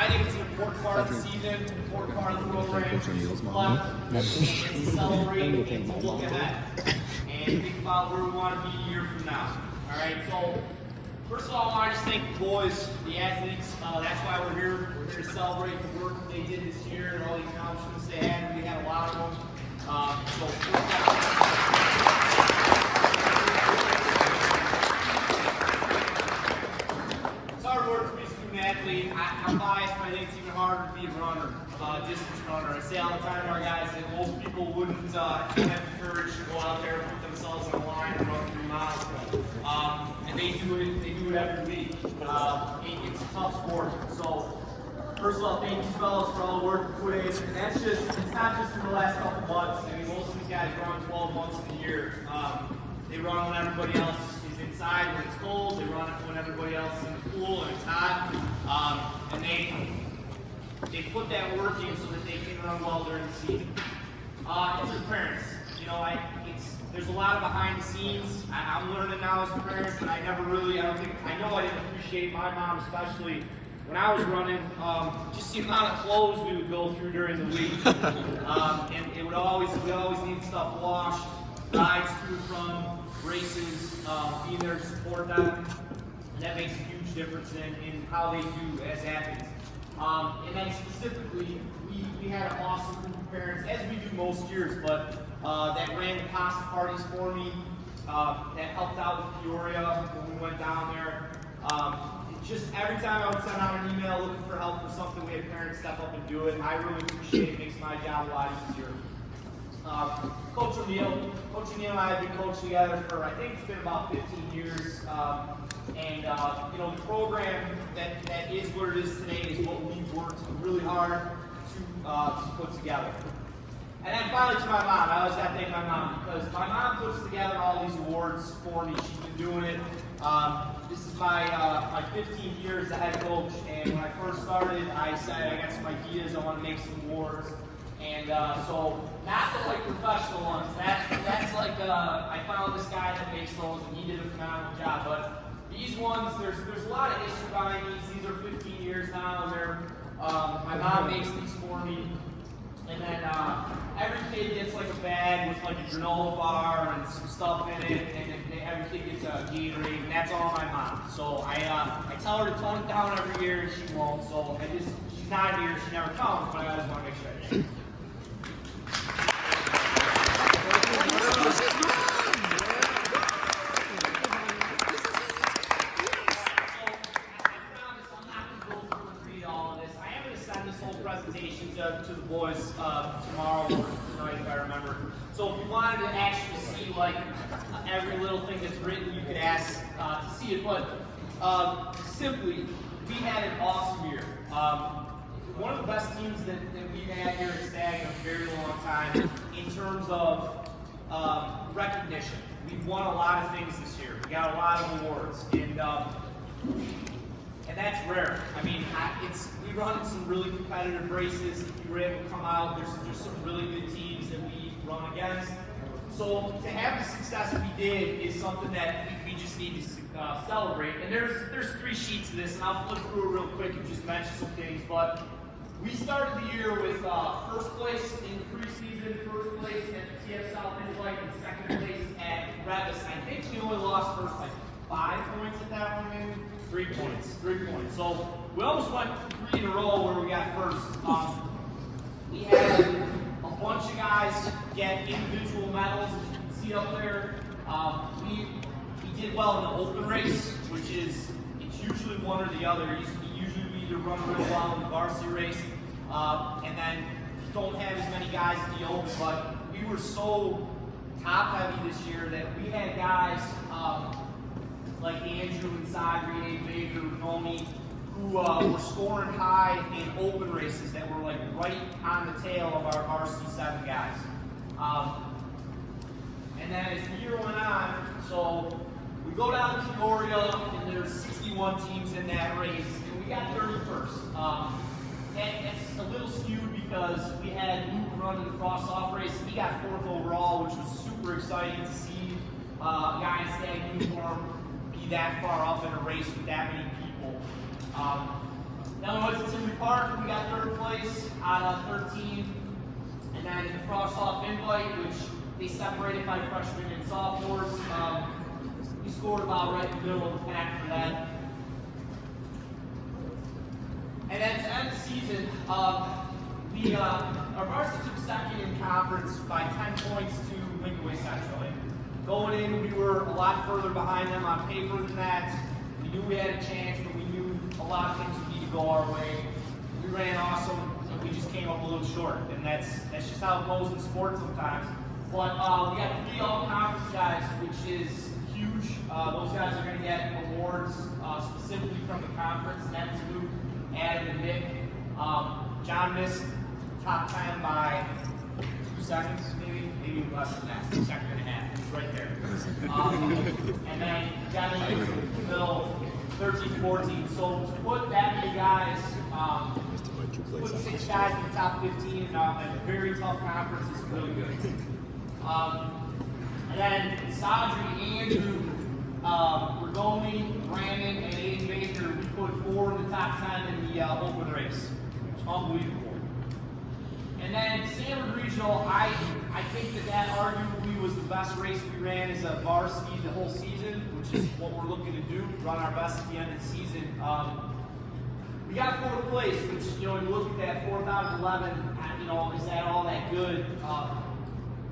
think it's an important part of the season, important part of the program. It's fun, it's celebrating, and to look ahead and think about where we want to be a year from now. All right, so first of all, I want to just thank the boys, the athletes. That's why we're here. We're here to celebrate the work that they did this year and all the accomplishments they had. We had a lot of them. It's hard work to be a student athlete. I'm biased, but I think it's even harder to be a runner, distance runner. I say all the time to our guys that most people wouldn't have the courage to go out there and put themselves on the line and run 3 miles. And they do it every week. It's a tough sport. So first of all, thank you fellas for all the work you put in. And it's not just in the last couple months. I mean, most of these guys run 12 months of the year. They run when everybody else is inside when it's cold. They run when everybody else is in the pool and it's hot. And they put that work in so that they can run well during the season. And their parents, you know, there's a lot of behind the scenes. I'm learning now as a parent, but I know I didn't appreciate my mom, especially when I was running, just the amount of clothes we would go through during the week. And we always need stuff washed, rides to and from races, being there to support them. And that makes a huge difference in how they do as athletes. And then specifically, we had an awesome group of parents, as we do most years, but that ran the pasta parties for me, that helped out with Peoria when we went down there. Just every time I would send out an email looking for help for something, we had parents step up and do it. I really appreciate it. It makes my job a lot easier. Coach O'Neill and I have been coached together for, I think it's been about 15 years. And you know, the program that is what it is today is what we've worked really hard to put together. And then finally to my mom, I always got to thank my mom because my mom puts together all these awards for me. She's been doing it. This is my 15th year as a head coach, and when I first started, I said I got some ideas, I want to make some awards. And so, not the like professional ones, that's like, I found this guy that makes those and he did a phenomenal job. But these ones, there's a lot of history behind these are 15 years now, my mom makes these for me. And then every kid gets like a bag with like a granola bar and some stuff in it, and every kid gets a Gatorade, and that's all my mom. So I tell her to tone it down every year, and she won't. So she's not here, she never comes, but I always want to make sure I do. Presentation to the boys tomorrow or tonight, if I remember. So if you wanted to actually see like every little thing that's written, you could ask to see it. But simply, we had an awesome year. One of the best teams that we've had here at Stag in a very long time in terms of recognition. We've won a lot of things this year. We got a lot of awards, and that's rare. I mean, we run some really competitive races. If you were able to come out, there's some really good teams that we run against. So to have the success we did is something that we just need to celebrate. And there's 3 sheets of this, and I'll flip through it real quick and just mention some things. But we started the year with first place in the preseason, first place at the TF South Invite, and second place at Revis. I think we only lost first like 5 points at that one, maybe? 3 points. 3 points. So we almost went 3 in a row where we got first. We had a bunch of guys get individual medals, as you can see up there. We did well in the open race, which it's usually one or the other. Usually we either run real well in the varsity race, and then don't have as many guys in the open. But we were so top heavy this year that we had guys like Andrew and Sadri, Baker, Nomi, who were scoring high in open races that were like right on the tail of our varsity 7 guys. And then as the year went on, so we go down to Peoria, and there's 61 teams in that race, and we got 31st. And it's a little skewed because we had Luke running the cross-off race, and he got 4th overall, which was super exciting to see a guy in Stag uniform be that far up in a race with that many people. Now, it's a Timber Park. Park, we got 3rd place out of 13. And then in the Frost-Off Invite, which they separated by freshmen and sophomores, we scored about right in the middle of the pack for that. And then to end the season, our varsity took 2nd in conference by 10 points to Banquet Central. And going in, we were a lot further behind them on paper than that. We knew we had a chance, but we knew a lot of things would need to go our way. We ran awesome, and we just came up a little short. And that's just how it goes in sports sometimes. But we got 3 all-conference guys, which is huge. Those guys are going to get awards specifically from the conference. And that's Luke, Adam, and Nick. John missed top 10 by 2 seconds, maybe less than that, 1.5 seconds. He's right there. And then Johnny, Bill, 13-14. So to put that many guys, put 6 guys in the top 15 in a very tough conference is really good. And then Sadri, Andrew, Regoni, Brandon, and Aiden Baker, we put 4 in the top 10 in the open race. Unbelievable. And then Sanford Regional, I think that arguably was the best race we ran as a varsity the whole season, which is what we're looking to do, run our best at the end of the season. We got 4th place, which, when you look at that 4th out of 11, is that all that good?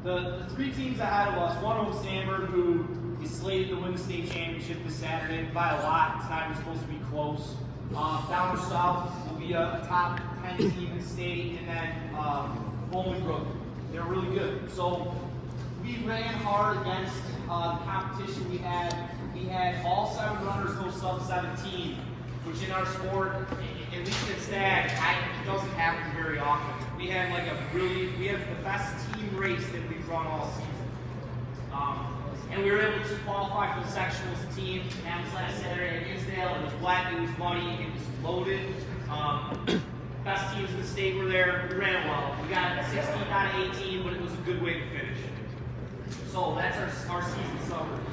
The 3 teams ahead of us, one of them Sanford, who is slated to win the state championship this Saturday by a lot. It's not even supposed to be close. Down south will be a top 10 team in the state, and then Bolingbrook. They're really good. So we ran hard against the competition we had. We had all 7 runners go sub-17, which in our sport, at least at STAG, it doesn't happen very often. We had we have the best team race that we've run all season. And we were able to qualify for the sectionals team. That was last Saturday at Hinsdale. It was wet, it was muddy, it was loaded. Best teams in the state were there. We ran well. We got 16 out of 18, but it was a good way to finish. So that's our season summary.